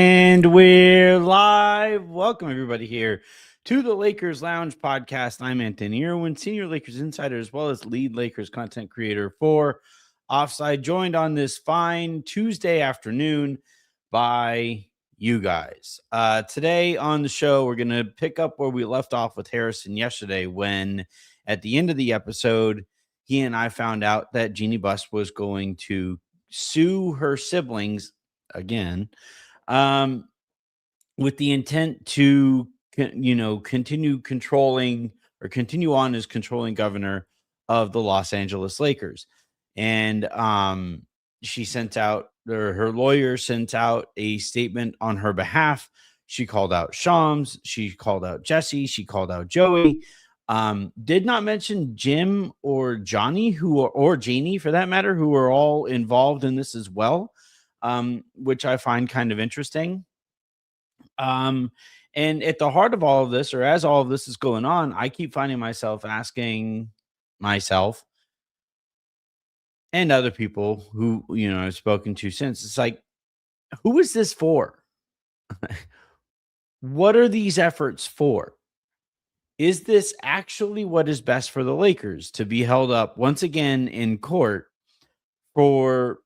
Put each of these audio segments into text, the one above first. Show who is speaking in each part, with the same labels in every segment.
Speaker 1: And we're live. Welcome, everybody, here to the Lakers Lounge podcast. I'm Anthony Irwin, senior Lakers insider, as well as lead Lakers content creator for Offside, joined on this fine Tuesday afternoon by you guys. Today on the show, we're going to pick up where we left off with Harrison yesterday when, at the end of the episode, he and I found out that Jeanie Buss was going to sue her siblings again, um, with the intent to, continue controlling or continue on as controlling governor of the Los Angeles Lakers. And she sent out, or her lawyer sent out a statement on her behalf. She called out Shams, she called out Jesse, she called out Joey. Did not mention Jim or Johnny, or Jeanie for that matter, who are all involved in this as well, which I find kind of interesting. Um, and at the heart of all of this, or as all of this is going on, I keep finding myself asking myself and other people who, I've spoken to since, it's like, who is this for? What are these efforts for? Is this actually what is best for the Lakers to be held up once again in court for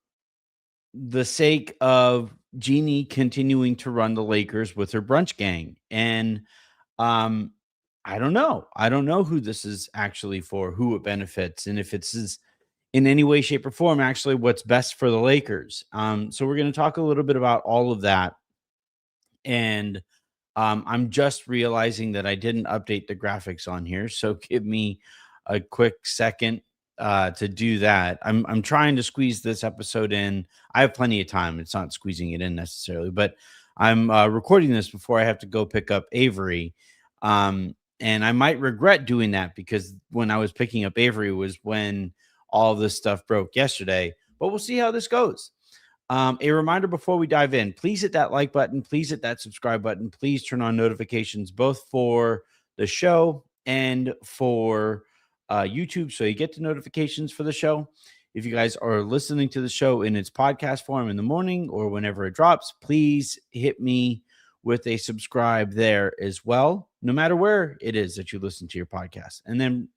Speaker 1: the sake of Jeanie continuing to run the Lakers with her brunch gang? And um I don't know. I don't know who this is actually for, who it benefits, and if it's in any way, shape, or form actually what's best for the Lakers. So we're going to talk a little bit about all of that. And I'm just realizing that I didn't update the graphics on here. So give me a quick second to do that. I'm trying to squeeze this episode in. I have plenty of time. It's not squeezing it in necessarily, but I'm recording this before I have to go pick up Avery. And I might regret doing that because when I was picking up Avery was when all this stuff broke yesterday. But we'll see how this goes. A reminder before we dive in, please hit that like button. Please hit that subscribe button. Please turn on notifications both for the show and for YouTube, so you get the notifications for the show. If you guys are listening to the show in its podcast form in the morning or whenever it drops, please hit me with a subscribe there as well, no matter where it is that you listen to your podcast. And then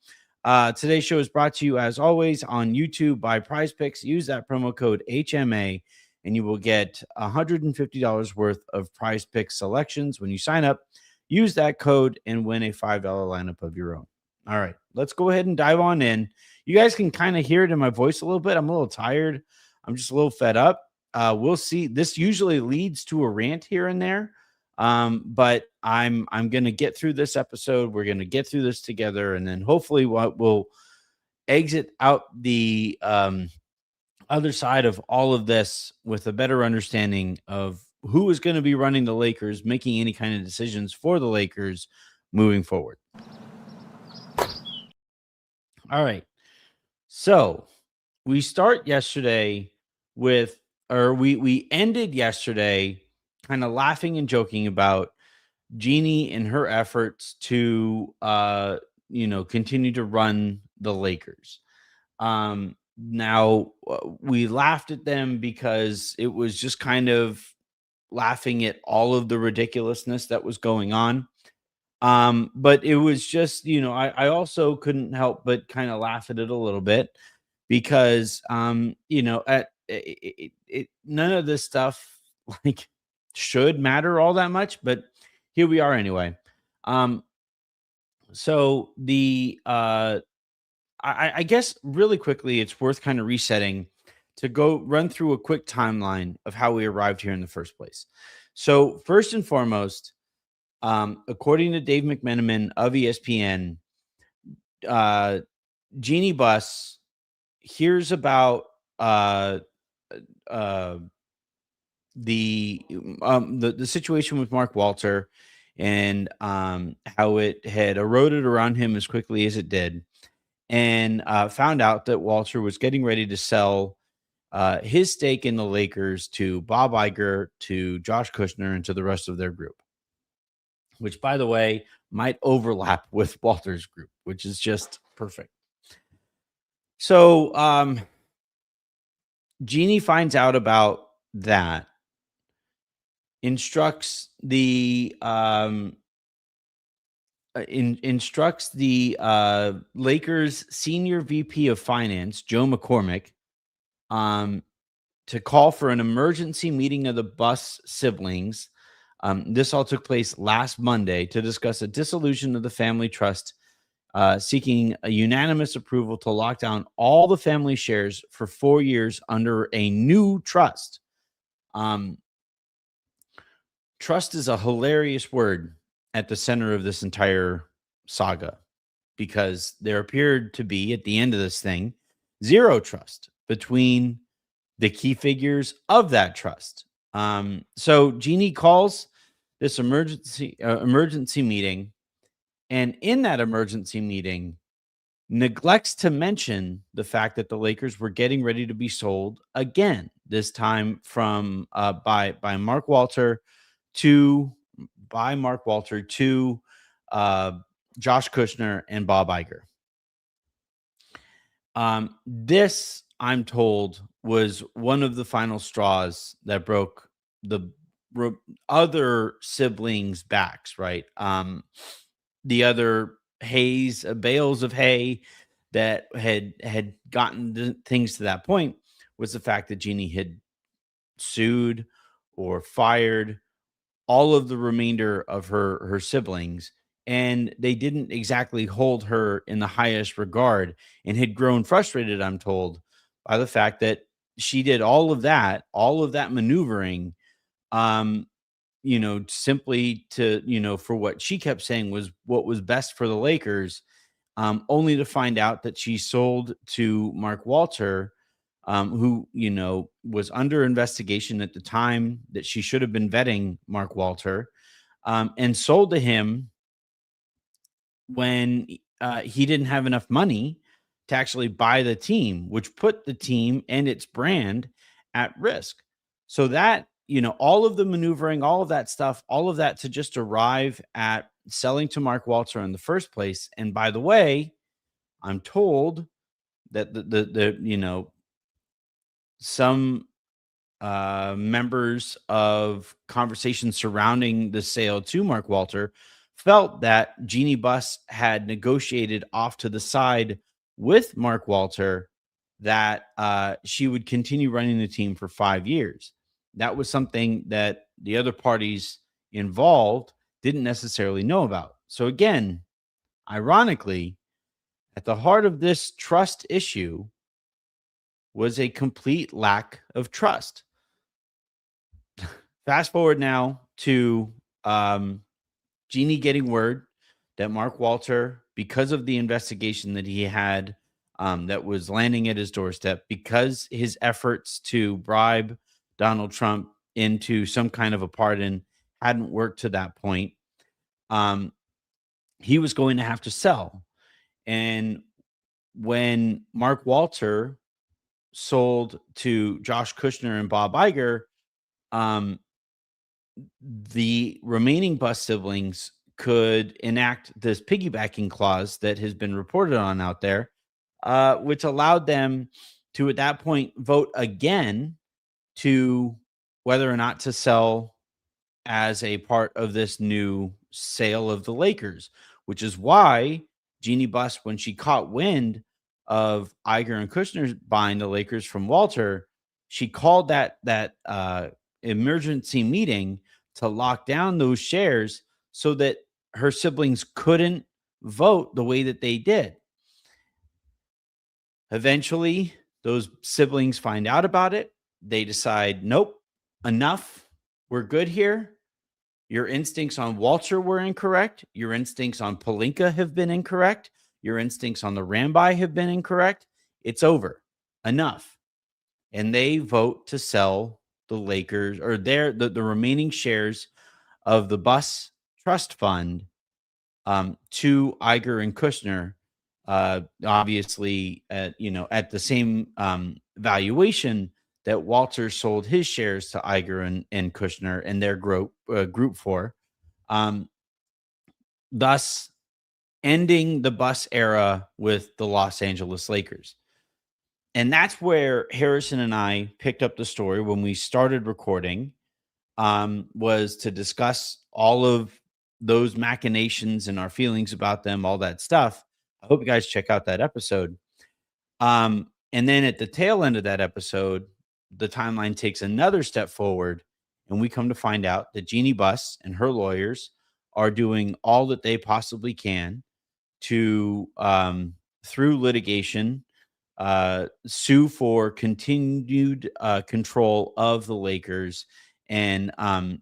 Speaker 1: today's show is brought to you, as always, on YouTube by Prize Picks. Use that promo code HMA, and you will get $150 worth of Prize Picks selections when you sign up. Use that code and win a $5 lineup of your own. All right, let's go ahead and dive on in. You guys can kind of hear it in my voice a little bit. I'm a little tired. I'm just a little fed up. We'll see. This usually leads to a rant here and there. But I'm gonna get through this episode. We're gonna get through this together, and then hopefully we'll exit out the other side of all of this with a better understanding of who is going to be running the Lakers, making any kind of decisions for the Lakers moving forward. All right. So we start yesterday with, or we ended yesterday kind of laughing and joking about Jeanie and her efforts to continue to run the Lakers. Now we laughed at them because it was just kind of laughing at all of the ridiculousness that was going on. But it was just, I also couldn't help but kind of laugh at it a little bit because none of this stuff like should matter all that much, but here we are anyway. So the I guess really quickly, it's worth kind of resetting to go run through a quick timeline of how we arrived here in the first place. So first and foremost, according to Dave McMenamin of ESPN, Jeanie Buss hears about the situation with Mark Walter and how it had eroded around him as quickly as it did, and found out that Walter was getting ready to sell his stake in the Lakers to Bob Iger, to Josh Kushner, and to the rest of their group, which, by the way, might overlap with Walter's group, which is just perfect. So Jeanie finds out about that instructs the Lakers senior VP of finance, Joe McCormick, um, to call for an emergency meeting of the Buss siblings. This all took place last Monday to discuss a dissolution of the family trust, seeking a unanimous approval to lock down all the family shares for 4 years under a new trust. Um, Trust is a hilarious word at the center of this entire saga, because there appeared to be, at the end of this thing, zero trust between the key figures of that trust. So Jeanie calls this emergency meeting, and in that emergency meeting, neglects to mention the fact that the Lakers were getting ready to be sold again. This time from by Mark Walter to uh, Josh Kushner and Bob Iger. This, I'm told, was one of the final straws that broke the other siblings' backs, right? The other bales of hay that had gotten things to that point was the fact that Jeanie had sued or fired all of the remainder of her siblings, and they didn't exactly hold her in the highest regard, and had grown frustrated, I'm told, by the fact that she did all of that maneuvering, um simply to, for what she kept saying was what was best for the Lakers, only to find out that she sold to Mark Walter, who, was under investigation at the time that she should have been vetting Mark Walter, and sold to him when he didn't have enough money to actually buy the team, which put the team and its brand at risk. So that, all of the maneuvering, all of that stuff, all of that to just arrive at selling to Mark Walter in the first place. And by the way, I'm told that some members of conversations surrounding the sale to Mark Walter felt that Jeanie Buss had negotiated off to the side with Mark Walter that she would continue running the team for 5 years. That was something that the other parties involved didn't necessarily know about. So again, ironically, at the heart of this trust issue was a complete lack of trust. Fast forward now to Jeanie getting word that Mark Walter, because of the investigation that he had, that was landing at his doorstep, because his efforts to bribe Donald Trump into some kind of a pardon hadn't worked to that point, um, he was going to have to sell. And when Mark Walter sold to Josh Kushner and Bob Iger, um, the remaining Buss siblings could enact this piggybacking clause that has been reported on out there, which allowed them to, at that point, vote again to whether or not to sell as a part of this new sale of the Lakers, which is why Jeanie Buss, when she caught wind of Iger and Kushner buying the Lakers from Walter, she called that emergency meeting to lock down those shares so that her siblings couldn't vote the way that they did. Eventually, those siblings find out about it. They decide, nope, enough. We're good here. Your instincts on Walter were incorrect. Your instincts on Pelinka have been incorrect. Your instincts on the Ramby have been incorrect. It's over. Enough. And they vote to sell the Lakers, or the remaining shares of the Buss Trust Fund, to Iger and Kushner, obviously at the same valuation that Walter sold his shares to Iger and Kushner and their group for, thus ending the Buss era with the Los Angeles Lakers. And that's where Harrison and I picked up the story when we started recording. was to discuss all of those machinations and our feelings about them, all that stuff. I hope you guys check out that episode. And then at the tail end of that episode, the timeline takes another step forward, and we come to find out that Jeanie Buss and her lawyers are doing all that they possibly can to, through litigation, sue for continued control of the Lakers. And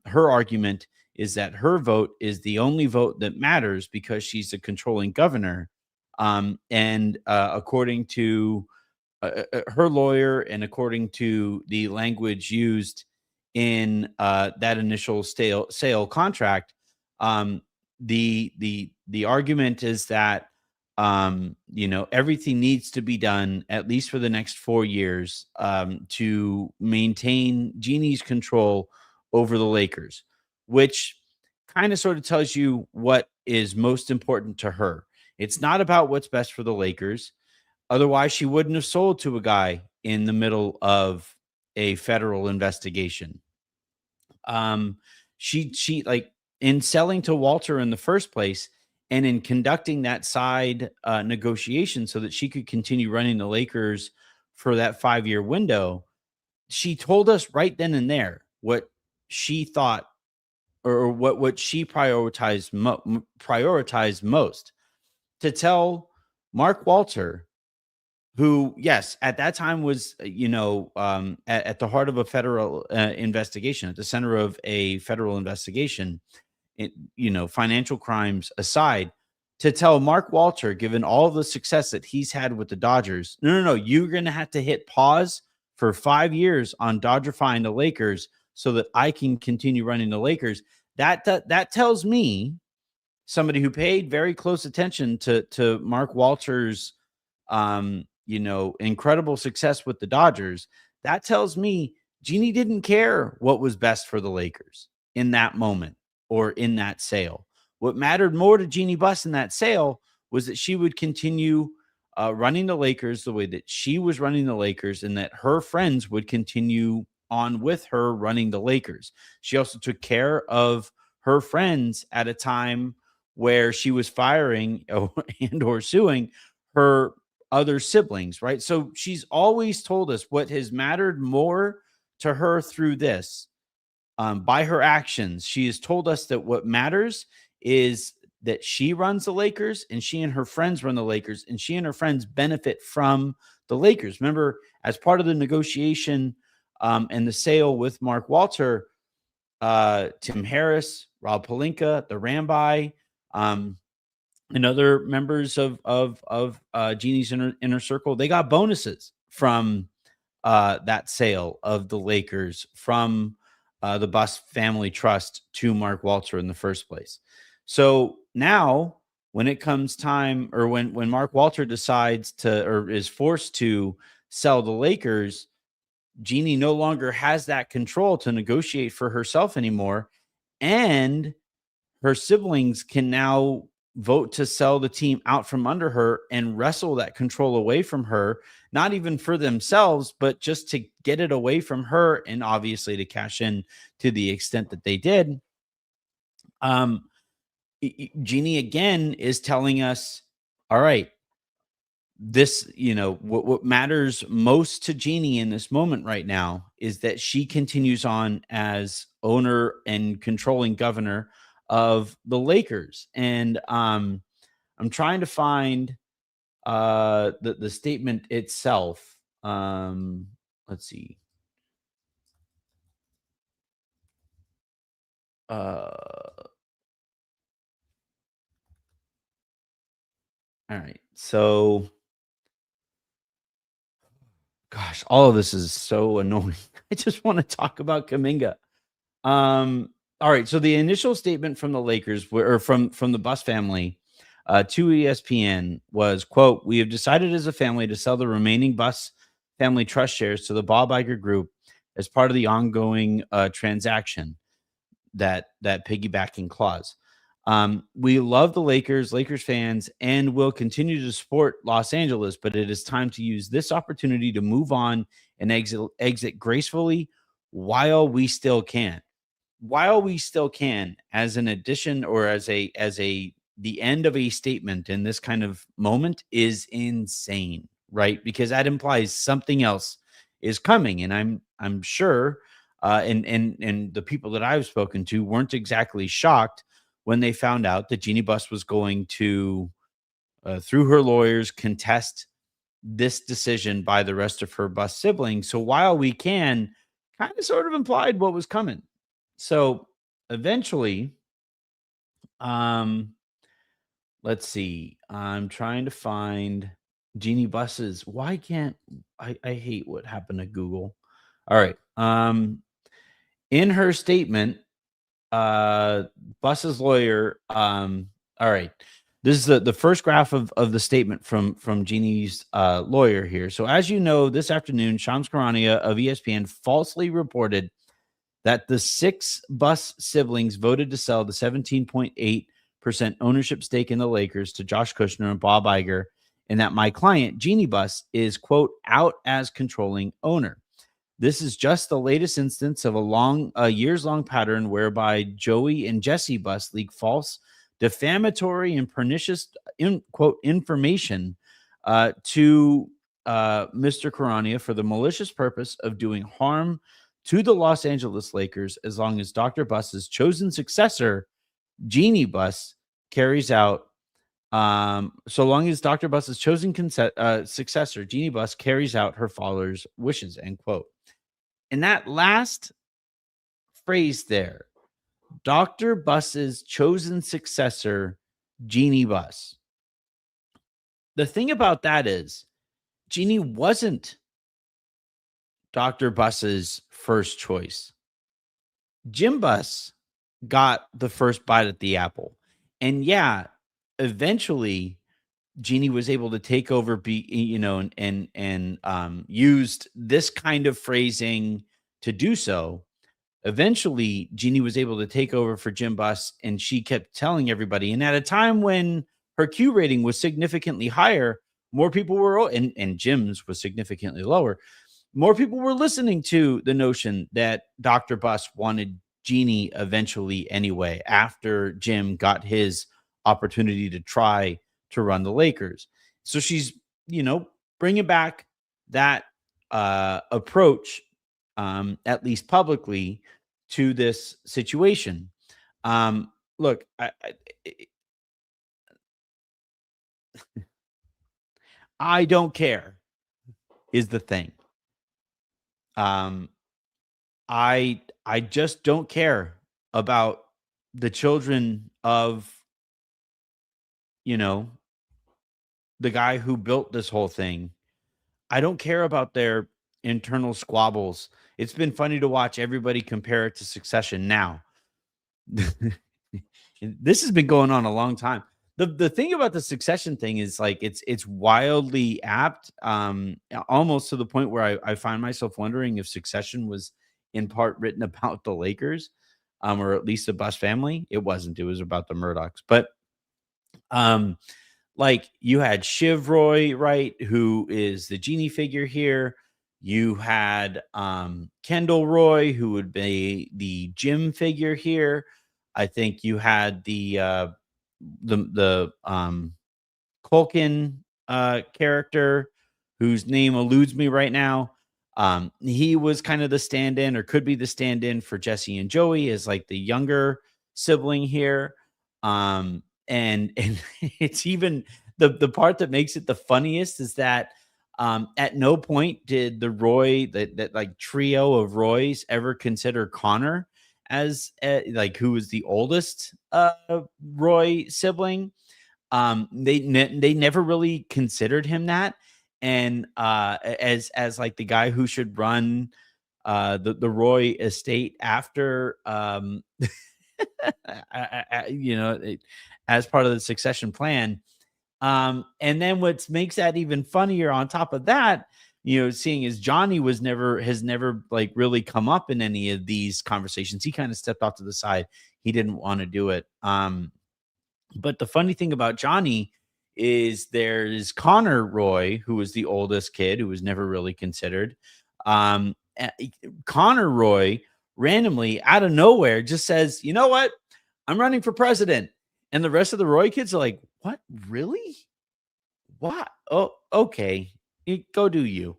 Speaker 1: her argument is that her vote is the only vote that matters because she's the controlling governor. And according to her lawyer, and according to the language used in that initial sale contract, um, the argument is that everything needs to be done at least for the next 4 years to maintain Jeannie's control over the Lakers, which kind of sort of tells you what is most important to her. It's not about what's best for the Lakers. Otherwise, she wouldn't have sold to a guy in the middle of a federal investigation. Um, she like in selling to Walter in the first place, and in conducting that side negotiation so that she could continue running the Lakers for that 5-year window. She told us right then and there what she thought, or what she prioritized most, to tell Mark Walter, who, yes, at that time was, at the heart of a federal investigation, at the center of a federal investigation, financial crimes aside, to tell Mark Walter, given all the success that he's had with the Dodgers, no, no, no, you're going to have to hit pause for 5 years on Dodgerifying the Lakers so that I can continue running the Lakers. That tells me, somebody who paid very close attention to Mark Walter's incredible success with the Dodgers, that tells me Jeanie didn't care what was best for the Lakers in that moment or in that sale. What mattered more to Jeanie Buss in that sale was that she would continue running the Lakers the way that she was running the Lakers, and that her friends would continue on with her running the Lakers. She also took care of her friends at a time where she was firing and or suing her other siblings, right? So she's always told us what has mattered more to her through this. By her actions, she has told us that what matters is that she runs the Lakers, and she and her friends run the Lakers, and she and her friends benefit from the Lakers. Remember, as part of the negotiation and the sale with Mark Walter, Tim Harris, Rob Pelinka, the Rambi, and other members of Jeannie's inner circle, they got bonuses from that sale of the Lakers from the Buss family trust to Mark Walter in the first place. So now, when it comes time, or when Mark Walter decides to, or is forced to sell the Lakers, Jeanie no longer has that control to negotiate for herself anymore, and her siblings can now vote to sell the team out from under her and wrestle that control away from her, not even for themselves, but just to get it away from her, and obviously to cash in to the extent that they did. Um, Jeanie again is telling us, all right, this, what matters most to Jeanie in this moment right now is that she continues on as owner and controlling governor of the Lakers. And I'm trying to find the statement itself. Let's see. All right. So, gosh, all of this is so annoying. I just want to talk about Kaminga. All right. So the initial statement from the Lakers, or from the Buss family to ESPN, was, quote, "We have decided as a family to sell the remaining Buss family trust shares to the Bob Iger Group as part of the ongoing transaction, that piggybacking clause. We love the Lakers fans, and will continue to support Los Angeles, but it is time to use this opportunity to move on and exit gracefully while we still can." while we still can, as an addition or as a the end of a statement in this kind of moment is insane, right? Because that implies something else is coming, and I'm sure, and the people that I've spoken to weren't exactly shocked when they found out that Jeanie Buss was going to, through her lawyers, contest this decision by the rest of her Buss siblings. So while we can, kind of sort of implied what was coming. So eventually, um, let's see. I'm trying to find Jeanie Buss's. Why can't I hate what happened to Google. All right. In her statement, uh Buss's lawyer, all right. This is the first graph of the statement from Jeannie's lawyer here. So as you know, this afternoon, Shams Charania of ESPN falsely reported that the six Buss siblings voted to sell the 17.8% ownership stake in the Lakers to Josh Kushner and Bob Iger, and that my client, Jeanie Buss, is, quote, out as controlling owner. This is just the latest instance of a years-long pattern whereby Joey and Jesse Buss leak false, defamatory, and pernicious, quote, information to Mr. Karania for the malicious purpose of doing harm to the Los Angeles Lakers, as long as Dr. Buss's chosen successor, Jeanie Buss, carries out. So long as Dr. Buss's chosen successor, Jeanie Buss, carries out her followers' wishes, end quote. And that last phrase there, Dr. Buss's chosen successor, Jeanie Buss. The thing about that is, Jeanie wasn't Dr. Buss's first choice. Jim Buss got the first bite at the apple. And yeah, eventually Jeanie was able to take over, and used this kind of phrasing to do so. Eventually, Jeanie was able to take over for Jim Buss, and she kept telling everybody. And at a time when her Q rating was significantly higher, more people were, and Jim's was significantly lower. More people were listening to the notion that Dr. Buss wanted Jeanie eventually anyway, after Jim got his opportunity to try to run the Lakers. So she's, bringing back that approach, at least publicly, to this situation. Look, I don't care is the thing. I just don't care about the children of, you know, the guy who built this whole thing. I don't care about their internal squabbles. It's been funny to watch everybody compare it to Succession now. This has been going on a long time. The thing about the Succession thing is, like, it's wildly apt, almost to the point where I find myself wondering if Succession was in part written about the Lakers, or at least the Buss family. It wasn't. It was about the Murdochs. But um, like, you had Shiv Roy, right, who is the Genie figure here. You had Kendall Roy, who would be the Jim figure here. I think you had the Culkin character, whose name eludes me right now. He was kind of the stand-in, or could be the stand-in, for Jesse and Joey, as like the younger sibling here. And it's even the part that makes it the funniest is that at no point did the Roy, that like trio of Roys, ever consider Connor as like, who was the oldest Roy sibling. They never really considered him that, and as like the guy who should run the Roy estate after, as part of the succession plan. And then what makes that even funnier on top of that, seeing as Johnny has never like really come up in any of these conversations. He kind of stepped off to the side. He didn't want to do it. But the funny thing about Johnny is there's Connor Roy, who was the oldest kid, who was never really considered. Connor Roy randomly out of nowhere just says, "You know what? I'm running for president." And the rest of the Roy kids are like, "What? Really? What? Oh, okay. Go do you."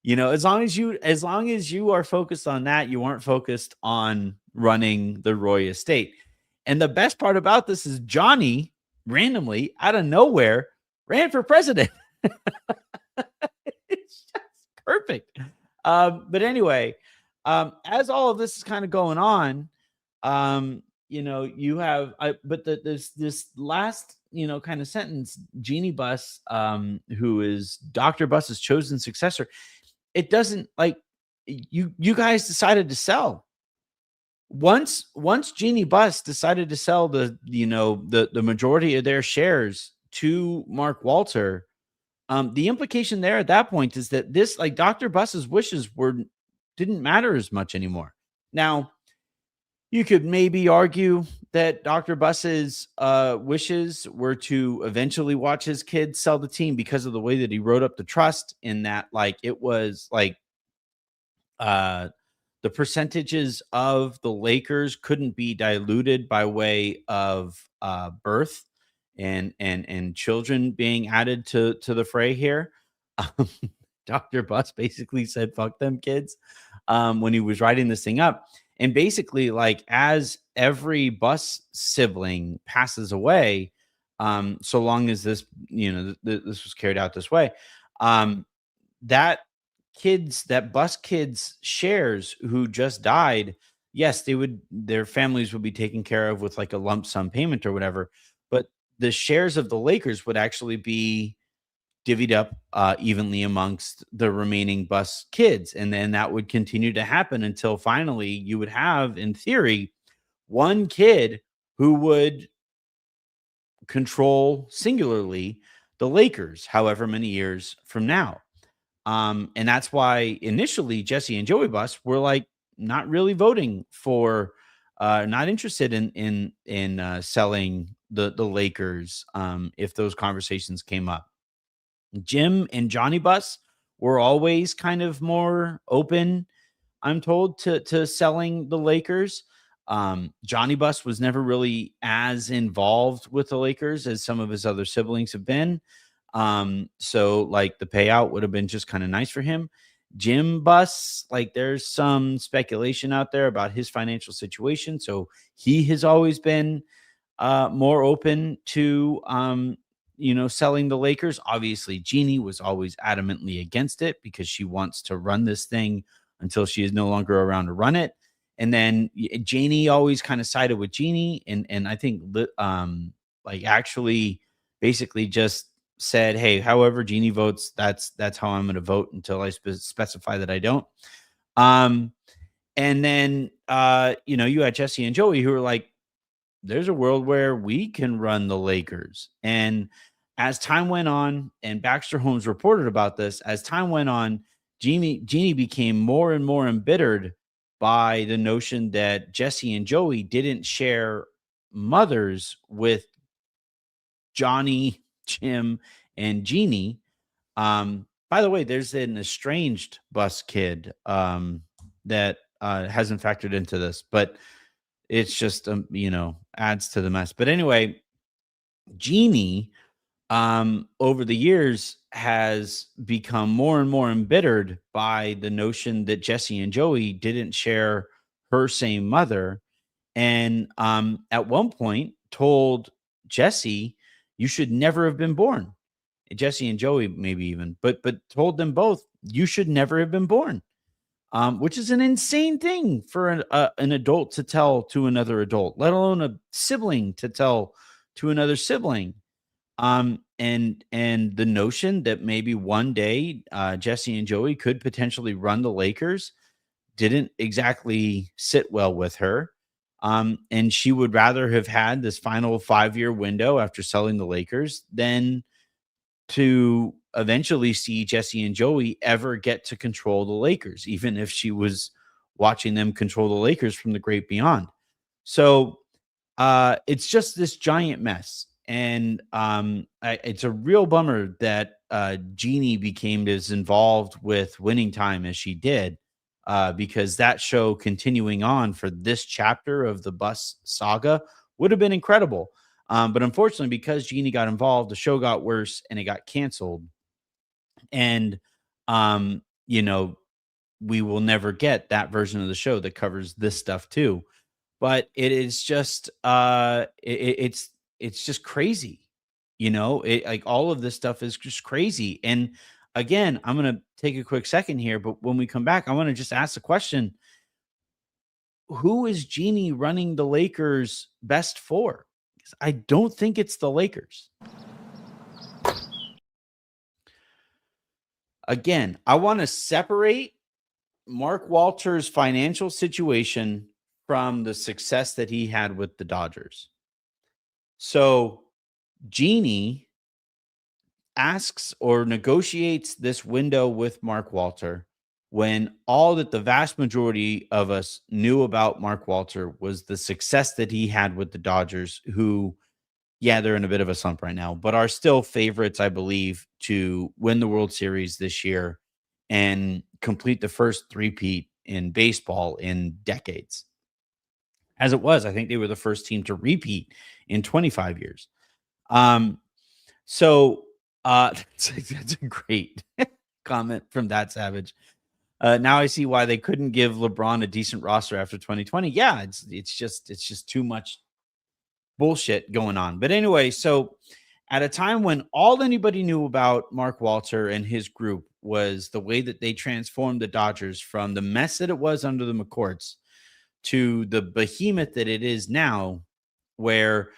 Speaker 1: As long as you are focused on that, you weren't focused on running the Roy estate. And the best part about this is Johnny randomly out of nowhere ran for president. It's just perfect. But anyway, as all of this is kind of going on, you have, but this last, kind of sentence, Jeanie Buss, who is Dr. Buss's chosen successor, it doesn't like you guys decided to sell. Once Jeanie Buss decided to sell the majority of their shares to Mark Walter, the implication there at that point is that this, like, Dr. Buss's wishes didn't matter as much anymore. Now, you could maybe argue that Dr. Buss's wishes were to eventually watch his kids sell the team because of the way that he wrote up the trust, in that, like, it was like uh the percentages of the Lakers couldn't be diluted by way of birth and children being added to the fray here. Um, Dr. Buss basically said, "Fuck them kids," when he was writing this thing up. And basically, like, as every Buss sibling passes away, so long as this was carried out this way, um, that that Buss kids shares who just died, yes, their families would be taken care of with like a lump sum payment or whatever, but the shares of the Lakers would actually be divvied up evenly amongst the remaining Buss kids. And then that would continue to happen until finally you would have, in theory, one kid who would control singularly the Lakers, however many years from now. And that's why initially Jesse and Joey Buss were like not really voting for, not interested in selling the Lakers, if those conversations came up. Jim and Johnny Buss were always kind of more open, I'm told, to selling the Lakers. Johnny Buss was never really as involved with the Lakers as some of his other siblings have been. So like the payout would have been just kind of nice for him. Jim Buss, like, there's some speculation out there about his financial situation. So he has always been more open to selling the Lakers. Obviously, Jeanie was always adamantly against it because she wants to run this thing until she is no longer around to run it. And then Janie always kind of sided with Jeanie, and I think like actually basically just said, "Hey, however Jeanie votes, that's how I'm going to vote until I specify that I don't." Um, and then you had Jesse and Joey who were like, "There's a world where we can run the Lakers." And as time went on, and Baxter Holmes reported about this, as time went on, Jeanie became more and more embittered by the notion that Jesse and Joey didn't share mothers with Johnny, Jim, and Jeanie. By the way, there's an estranged Buss kid that hasn't factored into this, but it's just adds to the mess. But anyway, Jeanie, over the years, has become more and more embittered by the notion that Jesse and Joey didn't share her same mother, and at one point told Jesse, "You should never have been born." Jesse and Joey, maybe even, but told them both, "You should never have been born." Which is an insane thing for an adult to tell to another adult, let alone a sibling to tell to another sibling. And the notion that maybe one day Jesse and Joey could potentially run the Lakers didn't exactly sit well with her. And she would rather have had this final 5-year window after selling the Lakers than to eventually see Jesse and Joey ever get to control the Lakers, even if she was watching them control the Lakers from the great beyond. So it's just this giant mess. And it's a real bummer that Jeanie became as involved with Winning Time as she did. because that show continuing on for this chapter of the Bus saga would have been incredible. But unfortunately, because Jeannie got involved, the show got worse and it got canceled. And, you know, we will never get that version of the show that covers this stuff too. But it is just, it's just crazy. It like all of this stuff is just crazy. And again, I'm gonna take a quick second here, but when we come back, I want to just ask the question: who is Jeannie running the Lakers best for? 'Cause I don't think it's the Lakers. Again, I want to separate Mark Walter's financial situation from the success that he had with the Dodgers. So Jeannie asks or negotiates this window with Mark Walter when all that the vast majority of us knew about Mark Walter was the success that he had with the Dodgers, who, yeah, they're in a bit of a slump right now, but are still favorites, I believe, to win the World Series this year and complete the first three-peat in baseball in decades. As it was, I think they were the first team to repeat in 25 years. Um, so that's a great comment from that Savage. Now I see why they couldn't give LeBron a decent roster after 2020. Yeah, it's just too much bullshit going on. But anyway, so at a time when all anybody knew about Mark Walter and his group was the way that they transformed the Dodgers from the mess that it was under the McCourts to the behemoth that it is now, where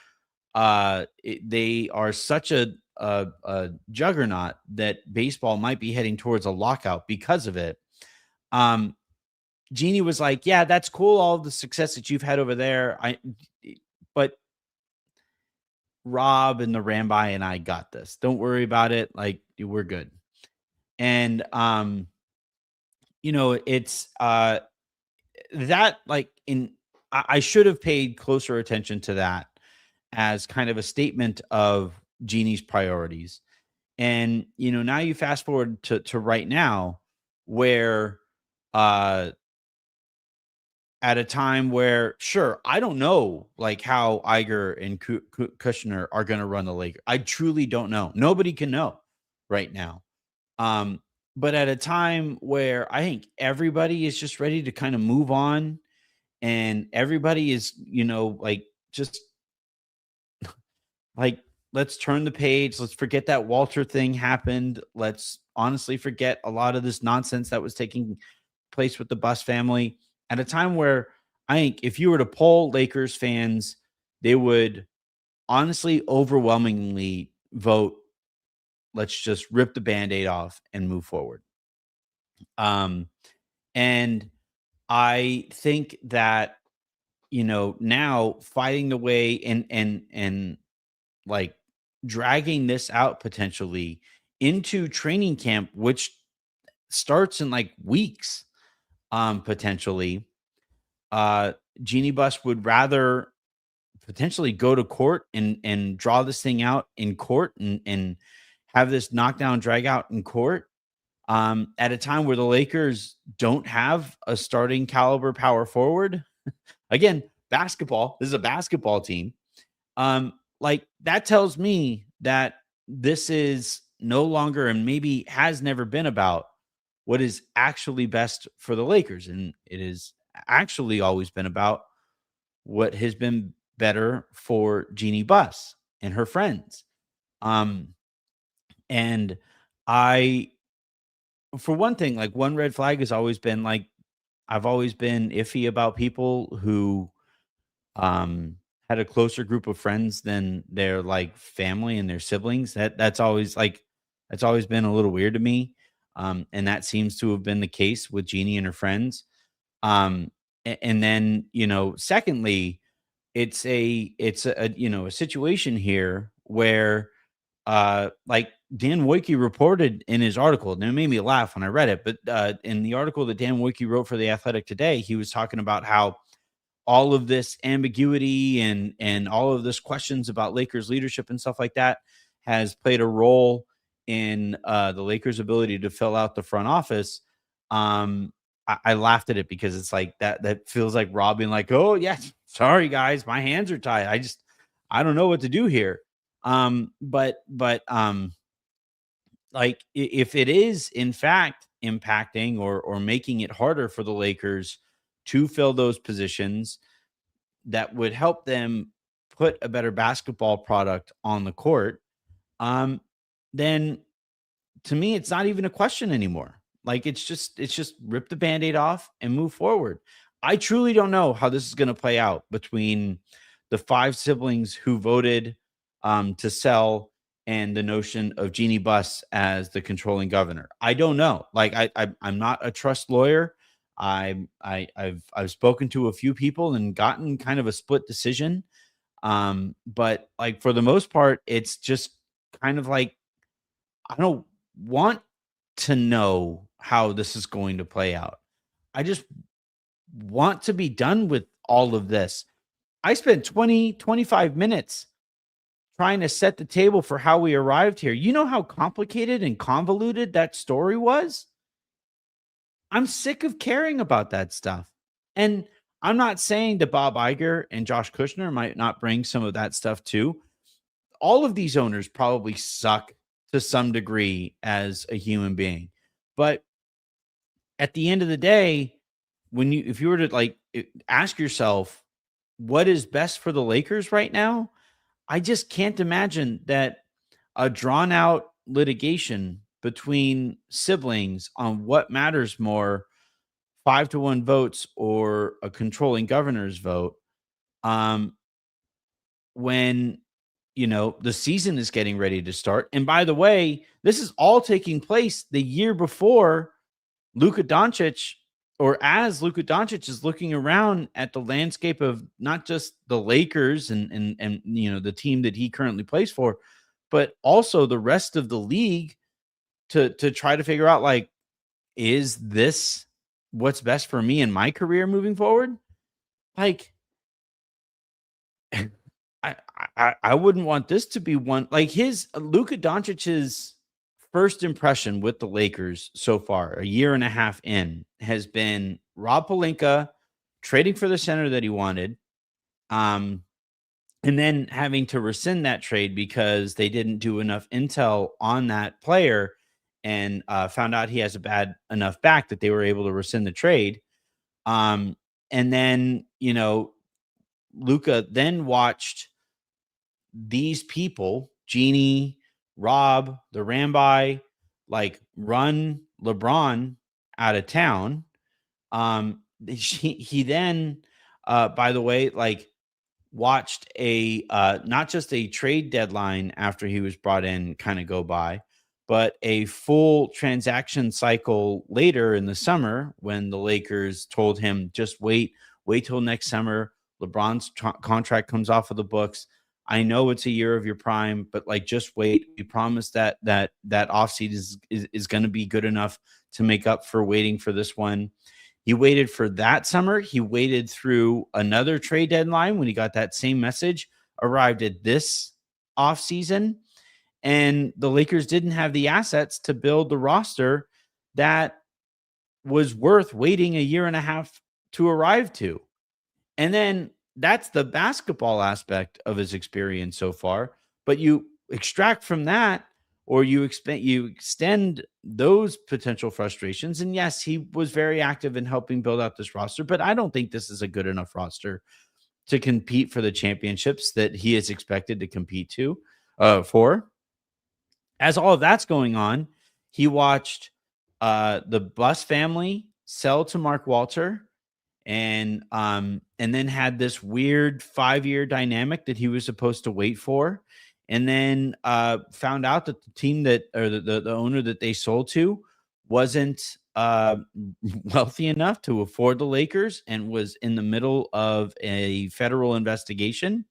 Speaker 1: they are such a juggernaut that baseball might be heading towards a lockout because of it. Um, Jeannie was like, "Yeah, that's cool, all of the success that you've had over there. But Rob and the Ramby and I got this. Don't worry about it. Like, we're good." And it's that like in I should have paid closer attention to that as kind of a statement of Jeannie's priorities. And now you fast forward to right now, where uh at a time where, sure, I don't know like how Iger and Kushner are going to run the Lakers. I truly don't know. Nobody can know right now. Um, but at a time where I think everybody is just ready to kind of move on, and everybody is, like, just like, let's turn the page. Let's forget that Walter thing happened. Let's honestly forget a lot of this nonsense that was taking place with the Buss family at a time where I think if you were to poll Lakers fans, they would honestly overwhelmingly vote, let's just rip the Band-Aid off and move forward. And I think that, now fighting the way and like dragging this out potentially into training camp, which starts in like weeks, potentially, Jeanie Buss would rather potentially go to court and draw this thing out in court and have this knockdown drag out in court, at a time where the Lakers don't have a starting caliber power forward. Again, basketball. This is a basketball team. Like, that tells me that this is no longer, and maybe has never been, about what is actually best for the Lakers. And it is actually always been about what has been better for Jeanie Buss and her friends. Um, and I, for one thing, like, one red flag has always been like, I've always been iffy about people who um had a closer group of friends than their like family and their siblings. That's always been a little weird to me. And that seems to have been the case with Jeannie and her friends. And then, secondly, it's a situation here where like Dan Wojcicki reported in his article, and it made me laugh when I read it, but in the article that Dan Wojcicki wrote for The Athletic today, he was talking about how all of this ambiguity and all of this questions about Lakers leadership and stuff like that has played a role in the Lakers' ability to fill out the front office. I laughed at it because it's like that feels like robbing, like, "Oh, yes, sorry guys, my hands are tied. I don't know what to do here." But like if it is in fact impacting or making it harder for the Lakers to fill those positions that would help them put a better basketball product on the court, um, then to me, it's not even a question anymore. Like it's just rip the band-aid off and move forward. I truly don't know how this is going to play out between the five siblings who voted to sell and the notion of Jeanie Buss as the controlling governor. I don't know. Like I'm not a trust lawyer. I've spoken to a few people and gotten kind of a split decision. But like for the most part, it's just kind of like I don't want to know how this is going to play out. I just want to be done with all of this. I spent 20-25 minutes trying to set the table for how we arrived here. You know how complicated and convoluted that story was? I'm sick of caring about that stuff. And I'm not saying that Bob Iger and Josh Kushner might not bring some of that stuff too. All of these owners probably suck to some degree as a human being. But at the end of the day, if you were to ask yourself what is best for the Lakers right now, I just can't imagine that a drawn out litigation between siblings on what matters more, 5-1 votes or a controlling governor's vote, um, when the season is getting ready to start. And by the way, this is all taking place the year before Luka Doncic, or as Luka Doncic is looking around at the landscape of not just the Lakers and the team that he currently plays for, but also the rest of the league to try to figure out, like, is this what's best for me in my career moving forward? Like, I wouldn't want this to be one like his Luka Doncic's first impression with the Lakers so far, a year and a half in, has been Rob Pelinka trading for the center that he wanted, um, and then having to rescind that trade because they didn't do enough intel on that player and found out he has a bad enough back that they were able to rescind the trade. And then, Luka then watched these people, Jeanie, Rob, the Rambi, like run LeBron out of town. He then, by the way, like watched a not just a trade deadline after he was brought in kind of go by, but a full transaction cycle later in the summer when the Lakers told him just wait till next summer. LeBron's contract comes off of the books. I know it's a year of your prime, but like just wait. We promise that offseason is going to be good enough to make up for waiting for this one. He waited for that summer. He waited through another trade deadline when he got that same message, arrived at this offseason, and the Lakers didn't have the assets to build the roster that was worth waiting a year and a half to arrive to. And then that's the basketball aspect of his experience so far. But you extract from that, or you extend those potential frustrations. And yes, he was very active in helping build out this roster, but I don't think this is a good enough roster to compete for the championships that he is expected to compete for. As all of that's going on, he watched the Buss family sell to Mark Walter, and then had this weird 5-year dynamic that he was supposed to wait for, and then found out that the team that, or the owner that they sold to, wasn't wealthy enough to afford the Lakers and was in the middle of a federal investigation.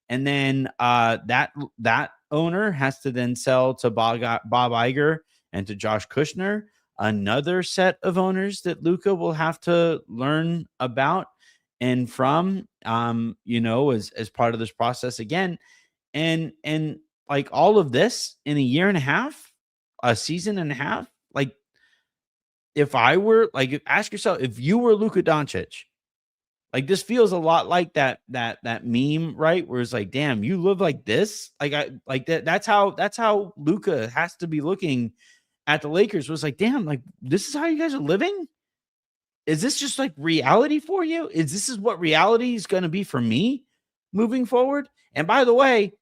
Speaker 1: And then that owner has to then sell to Bob Iger and to Josh Kushner, another set of owners that Luka will have to learn about and from, as part of this process again. And like all of this in a year and a half, a season and a half, like if I were like, ask yourself if you were Luka Doncic, like this feels a lot like that meme, right? Where it's like, damn, you live like this, like I like that. That's how Luka has to be looking at the Lakers. Was like, damn, like this is how you guys are living. Is this just like reality for you? Is this is what reality is going to be for me moving forward? And by the way,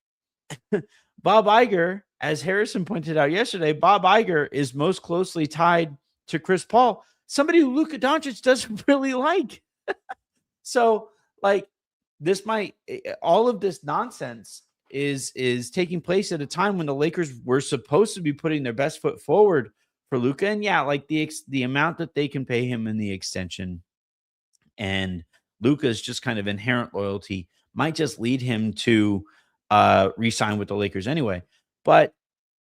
Speaker 1: Bob Iger, as Harrison pointed out yesterday, Bob Iger is most closely tied to Chris Paul, somebody who Luka Doncic doesn't really like. So, like, this might all of this nonsense is taking place at a time when the Lakers were supposed to be putting their best foot forward for Luka, and yeah, like the amount that they can pay him in the extension and Luka's just kind of inherent loyalty might just lead him to re-sign with the Lakers anyway. But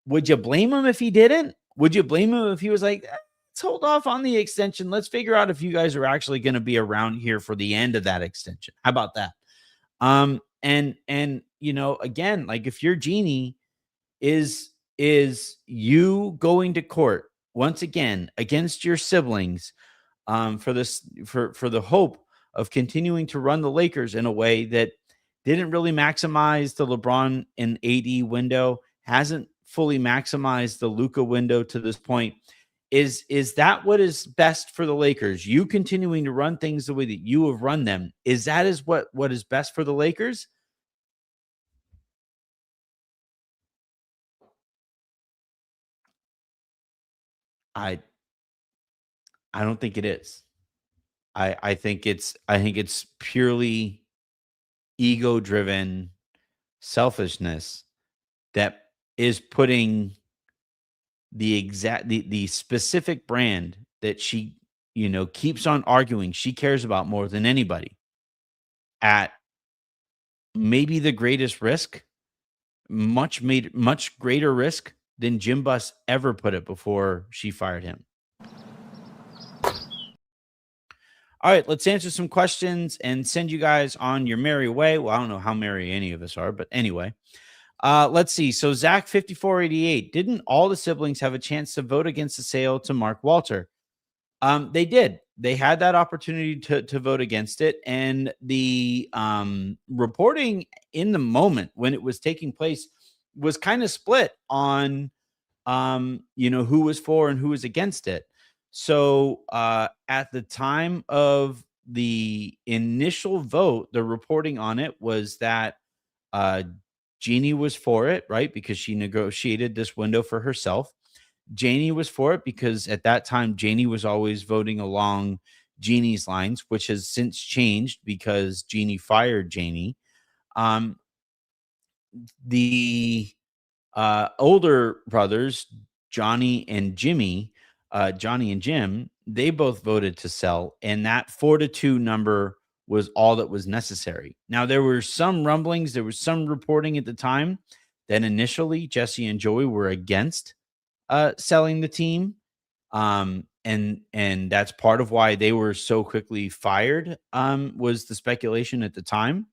Speaker 1: would you blame him if he didn't? Would you blame him if he was like, let's hold off on the extension. Let's figure out if you guys are actually going to be around here for the end of that extension. How about that? And you know, again, like if you're Jeanie, is you going to court once again against your siblings for this for the hope of continuing to run the Lakers in a way that didn't really maximize the LeBron and AD window, hasn't fully maximized the Luka window to this point. Is that what is best for the Lakers? You continuing to run things the way that you have run them. Is that is what is best for the Lakers? I I don't think it is. I think it's purely ego driven selfishness that is putting the specific brand that she, you know, keeps on arguing she cares about more than anybody at maybe the greatest risk, much greater risk than Jim Buss ever put it before she fired him. All right, let's answer some questions and send you guys on your merry way. Well, I don't know how merry any of us are, but anyway. Let's see. So Zach 5488, didn't all the siblings have a chance to vote against the sale to Mark Walter? They did. They had that opportunity to vote against it, and the reporting in the moment when it was taking place was kind of split on you know, who was for and who was against it. So at the time of the initial vote, the reporting on it was that uh, Jeanie was for it, right? Because she negotiated this window for herself. Janie was for it because at that time, Janie was always voting along Jeannie's lines, which has since changed because Jeanie fired Janie. Um, the older brothers, Johnny and Jim, they both voted to sell, and that 4-2 number was all that was necessary. Now, there were some rumblings, there was some reporting at the time that initially Jesse and Joey were against selling the team. And that's part of why they were so quickly fired, was the speculation at the time.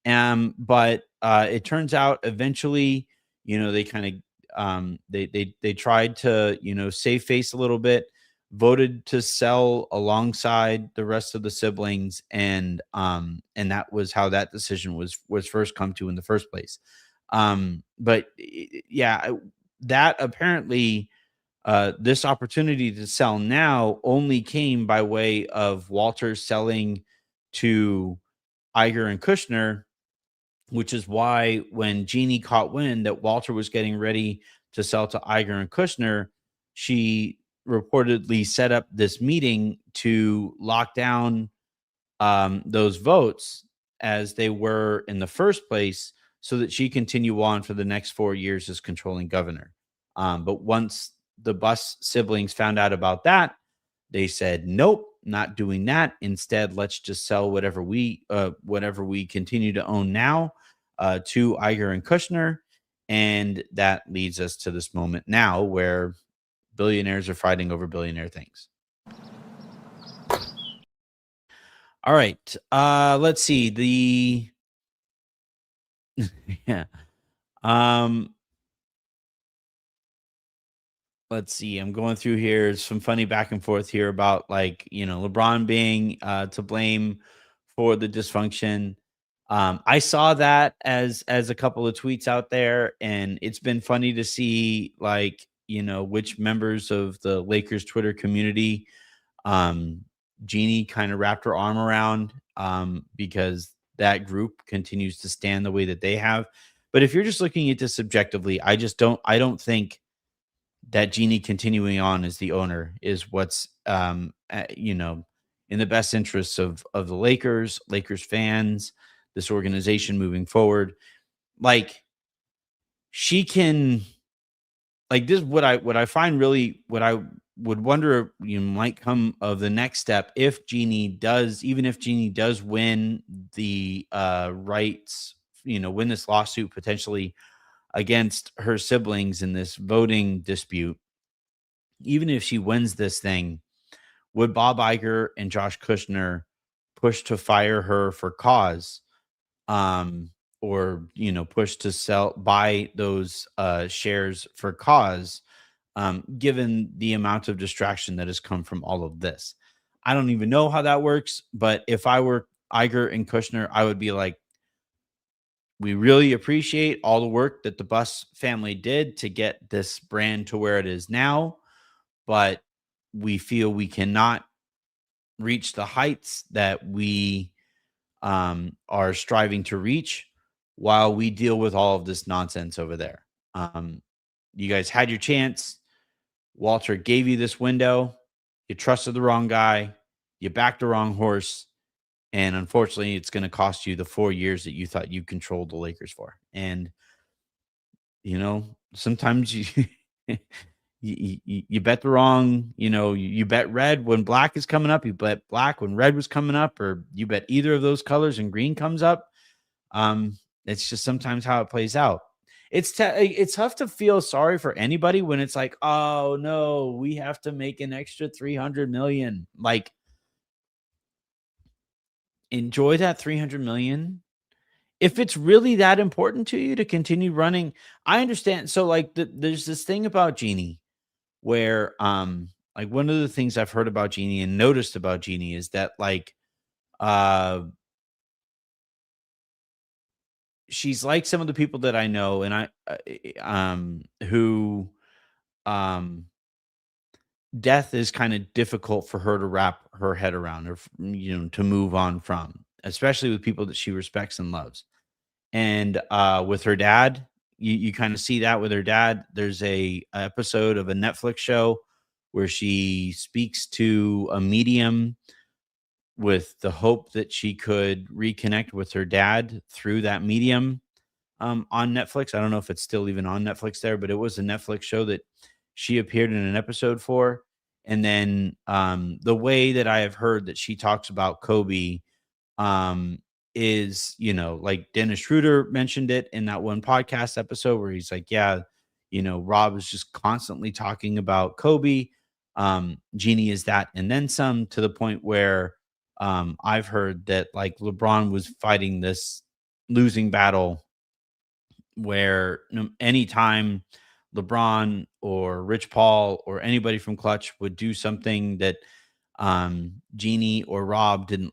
Speaker 1: But it turns out eventually, you know, they kind of they tried to, you know, save face a little bit, voted to sell alongside the rest of the siblings, and that was how that decision was first come to in the first place. But yeah, that apparently this opportunity to sell now only came by way of Walter selling to Iger and Kushner, which is why when Jeanie caught wind that Walter was getting ready to sell to Iger and Kushner, she reportedly set up this meeting to lock down those votes as they were in the first place so that she continue on for the next 4 years as controlling governor. But once the Buss siblings found out about that, they said, nope, not doing that. Instead, let's just sell whatever we continue to own now to Iger and Kushner. And that leads us to this moment now where billionaires are fighting over billionaire things. All right. Let's see. The yeah. Um let's see. I'm going through here some funny back and forth here about like, LeBron being to blame for the dysfunction. I saw that as a couple of tweets out there, and it's been funny to see like, which members of the Lakers Twitter community um Jeanie kind of wrapped her arm around, because that group continues to stand the way that they have. But if you're just looking at this subjectively, I don't think that Jeanie continuing on as the owner is what's in the best interests of the Lakers fans, this organization moving forward. Like she can like this what I find really what I would wonder might come of the next step if Jeanie does, even if Jeanie does win the rights, win this lawsuit potentially against her siblings in this voting dispute. Even if she wins this thing, would Bob Iger and Josh Kushner push to fire her for cause? Um, or push to buy those shares for cause, given the amount of distraction that has come from all of this. I don't even know how that works, but if I were Iger and Kushner, I would be like, we really appreciate all the work that the Buss family did to get this brand to where it is now, but we feel we cannot reach the heights that we are striving to reach while we deal with all of this nonsense over there. You guys had your chance. Walter gave you this window. You trusted the wrong guy. You backed the wrong horse. And unfortunately, it's going to cost you the 4 years that you thought you controlled the Lakers for. And, sometimes you bet the wrong, you bet red when black is coming up, you bet black when red was coming up, or you bet either of those colors and green comes up. It's just sometimes how it plays out. It's tough to feel sorry for anybody when it's like, oh no, we have to make an extra 300 million. Like, enjoy that 300 million. If it's really that important to you to continue running, I understand. So like there's this thing about Jeanie where like one of the things I've heard about Jeanie and noticed about Jeanie is that like uh she's like some of the people that I know, and who um death is kind of difficult for her to wrap her head around, or to move on from, especially with people that she respects and loves. And with her dad, you kind of see that with her dad. There's a episode of a Netflix show where she speaks to a medium with the hope that she could reconnect with her dad through that medium, on Netflix. I don't know if it's still even on Netflix there, but it was a Netflix show that she appeared in an episode for. And then the way that I have heard that she talks about Kobe, um, is, like Dennis Schroeder mentioned it in that one podcast episode where he's like, yeah, Rob is just constantly talking about Kobe. Jeanie is that and then some, to the point where I've heard that like LeBron was fighting this losing battle where anytime LeBron or Rich Paul or anybody from Clutch would do something that Jeanie or Rob didn't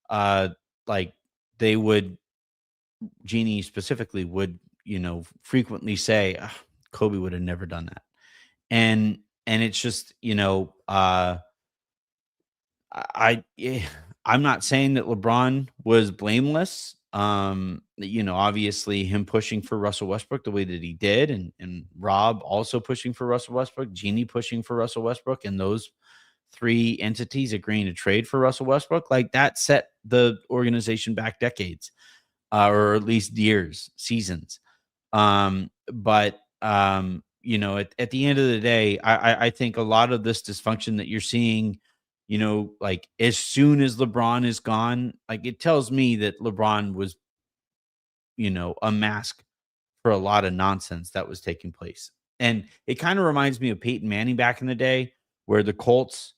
Speaker 1: uh, like they would, Jeanie specifically would, frequently say, "Ugh, Kobe would have never done that." And it's just, I'm not saying that LeBron was blameless. Obviously him pushing for Russell Westbrook the way that he did, and Rob also pushing for Russell Westbrook, Jeanie pushing for Russell Westbrook, and those three entities agreeing to trade for Russell Westbrook, like that set the organization back decades, or at least years, seasons. But at the end of the day, I think a lot of this dysfunction that you're seeing, like as soon as LeBron is gone, like it tells me that LeBron was, a mask for a lot of nonsense that was taking place. And it kind of reminds me of Peyton Manning back in the day, where the Colts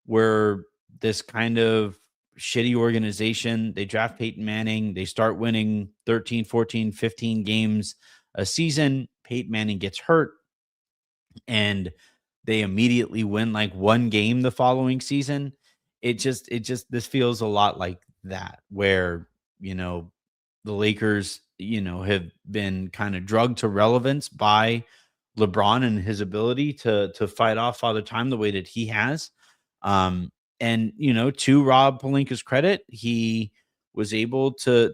Speaker 1: were this kind of shitty organization. They draft Peyton Manning, they start winning 13, 14, 15 games a season. Peyton Manning gets hurt, and they immediately win like one game the following season. It just this feels a lot like that where, you know, the Lakers, have been kind of drugged to relevance by LeBron and his ability to fight off Father Time the way that he has. Um, and to Rob Pelinka's credit, he was able to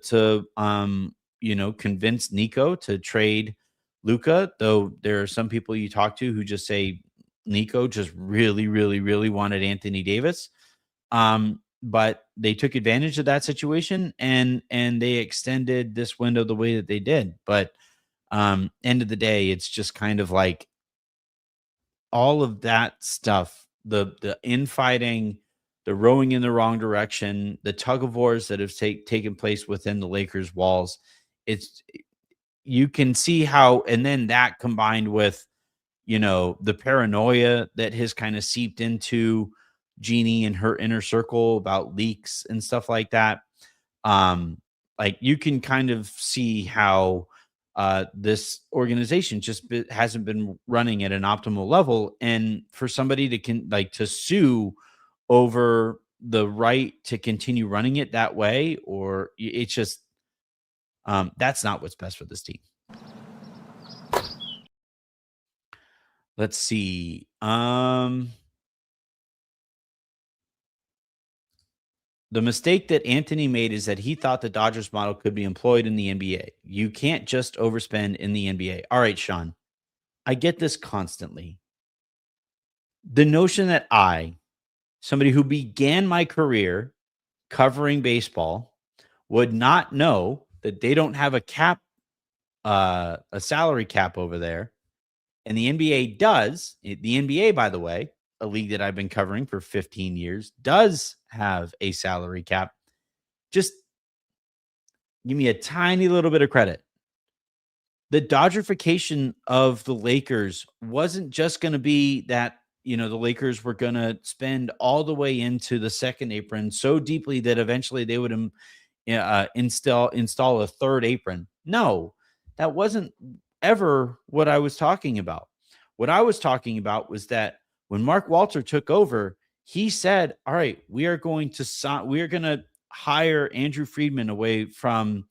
Speaker 1: convince Nico to trade Luka, though there are some people you talk to who just say Nico just really, really, really wanted Anthony Davis. But they took advantage of that situation and they extended this window the way that they did. But end of the day, it's just kind of like all of that stuff, the infighting, the rowing in the wrong direction, the tug of wars that have taken place within the Lakers walls. It's You can see how, and then that combined with the paranoia that has kind of seeped into Jeanie and her inner circle about leaks and stuff like that. Like you can kind of see how this organization just hasn't been running at an optimal level, and for somebody to sue over the right to continue running it that way, or it's just that's not what's best for this team. Let's see. The mistake that Anthony made is that he thought the Dodgers model could be employed in the NBA. You can't just overspend in the NBA. All right, Sean, I get this constantly. The notion that somebody who began my career covering baseball, would not know that they don't have a salary cap over there. And the NBA does. The NBA, by the way, a league that I've been covering for 15 years, does have a salary cap. Just give me a tiny little bit of credit. The Dodgerification of the Lakers wasn't just going to be that, the Lakers were going to spend all the way into the second apron so deeply that eventually they would install a third apron. No, that wasn't ever what I was talking about. What I was talking about was that when Mark Walter took over, he said, "All right, we are going to hire Andrew Friedman away from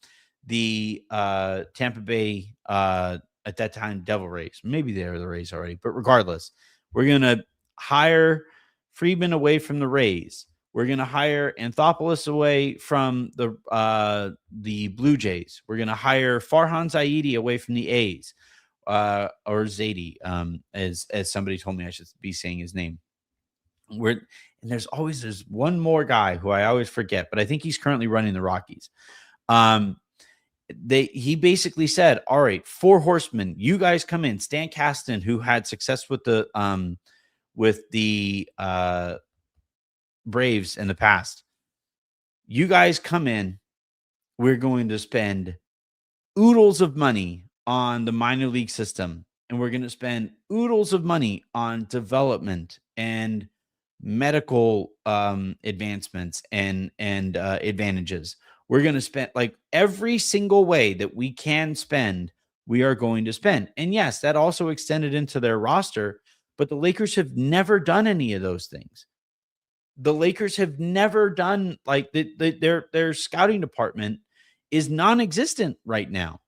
Speaker 1: the Tampa Bay at that time Devil Rays. Maybe they were the Rays already, but regardless, we're going to hire Friedman away from the Rays. We're going to hire Anthopoulos away from the Blue Jays. We're going to hire Farhan Zaidi away from the A's, or Zaidi, as somebody told me I should be saying his name. And there's one more guy who I always forget, but I think he's currently running the Rockies. He basically said, "All right, four horsemen, you guys come in." Stan Kasten, who had success with the Braves in the past, "You guys come in. We're going to spend oodles of money on the minor league system, and we're going to spend oodles of money on development and medical advancements and advantages. We're going to spend like every single way that we can spend, we are going to spend." And yes, that also extended into their roster, but the Lakers have never done any of those things. The Lakers have never done their scouting department is non-existent right now.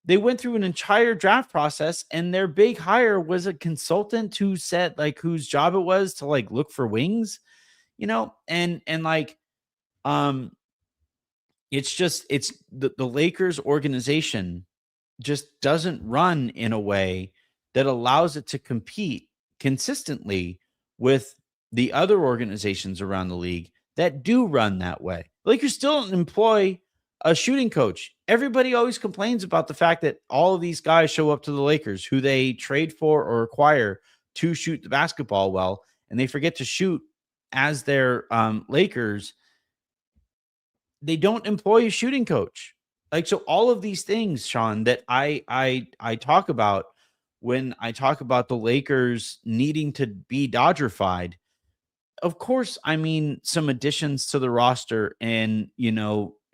Speaker 1: They went through an entire draft process, and their big hire was a consultant who said whose job it was to look for wings, and it's the Lakers organization just doesn't run in a way that allows it to compete consistently with the other organizations around the league that do run that way. Lakers still don't employ a shooting coach. Everybody always complains about the fact that all of these guys show up to the Lakers who they trade for or acquire to shoot the basketball well, and they forget to shoot as their Lakers. They don't employ a shooting coach. So all of these things, Sean, that I talk about when I talk about the Lakers needing to be Dodgerified, of course, I mean some additions to the roster and,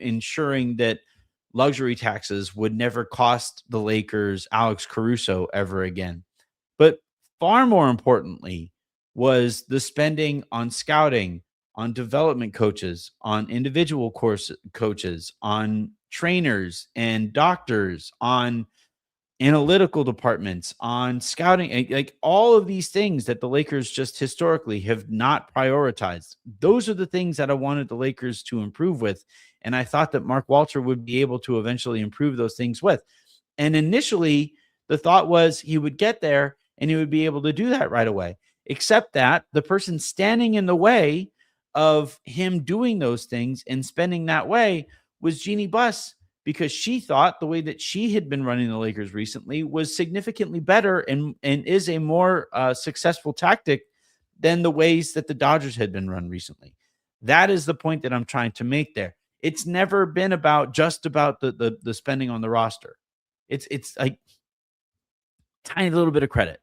Speaker 1: ensuring that luxury taxes would never cost the Lakers Alex Caruso ever again. But far more importantly was the spending on scouting, on development coaches, on individual course coaches, on trainers and doctors, on analytical departments, on scouting, like all of these things that the Lakers just historically have not prioritized. Those are the things that I wanted the Lakers to improve with. And I thought that Mark Walter would be able to eventually improve those things with. And initially, the thought was he would get there and he would be able to do that right away. Except that the person standing in the way of him doing those things and spending that way was Jeanie Buss, because she thought the way that she had been running the Lakers recently was significantly better and is a more successful tactic than the ways that the Dodgers had been run recently. That is the point that I'm trying to make there. It's never been about just about the spending on the roster. It's like tiny little bit of credit.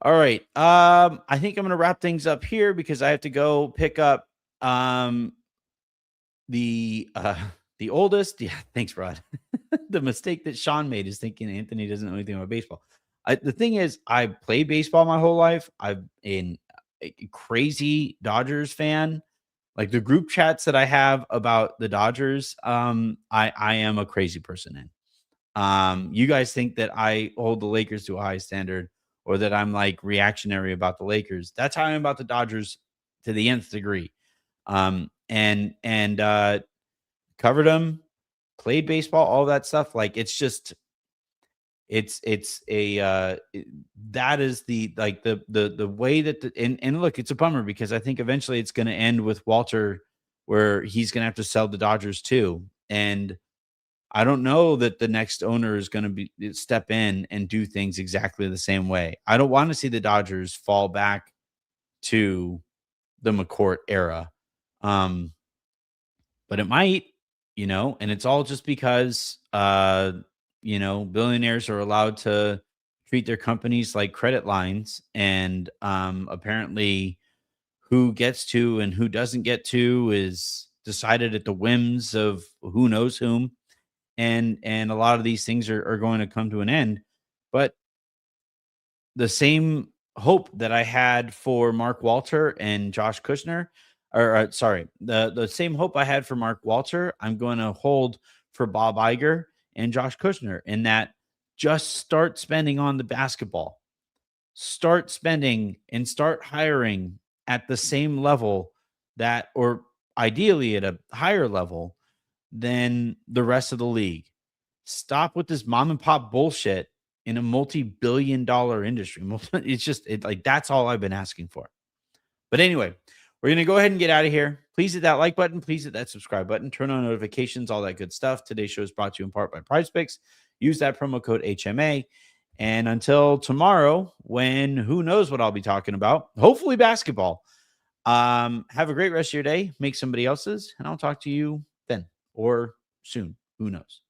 Speaker 1: All right. I think I'm gonna wrap things up here because I have to go pick up the oldest. Yeah, thanks, Rod. The mistake that Sean made is thinking Anthony doesn't know anything about baseball. The thing is, I played baseball my whole life. I've been a crazy Dodgers fan. Like the group chats that I have about the Dodgers, I am a crazy person in. You guys think that I hold the Lakers to a high standard or that I'm like reactionary about the Lakers. That's how I'm about the Dodgers to the nth degree. And covered them, played baseball, all that stuff. Like it's just it's a that is the like the way that and look, it's a bummer because I think eventually it's going to end with Walter where he's going to have to sell the Dodgers too. And I don't know that the next owner is going to be step in and do things exactly the same way. I don't want to see the Dodgers fall back to the McCourt era. Um, but it might, and it's all just because billionaires are allowed to treat their companies like credit lines, and apparently who gets to and who doesn't get to is decided at the whims of who knows whom. And a lot of these things are going to come to an end. But the same hope that I had for Mark Walter and Josh Kushner, or sorry, the same hope I had for Mark Walter, I'm going to hold for Bob Iger and Josh Kushner, in that just start spending on the basketball, start spending and start hiring at the same level that, or ideally at a higher level than the rest of the league. Stop with this mom and pop bullshit in a multi-billion-dollar industry. It's just like that's all I've been asking for. But anyway, we're going to go ahead and get out of here. Please hit that like button. Please hit that subscribe button. Turn on notifications, all that good stuff. Today's show is brought to you in part by PrizePicks. Use that promo code HMA. And until tomorrow, when who knows what I'll be talking about, hopefully basketball. Have a great rest of your day. Make somebody else's, and I'll talk to you then or soon. Who knows?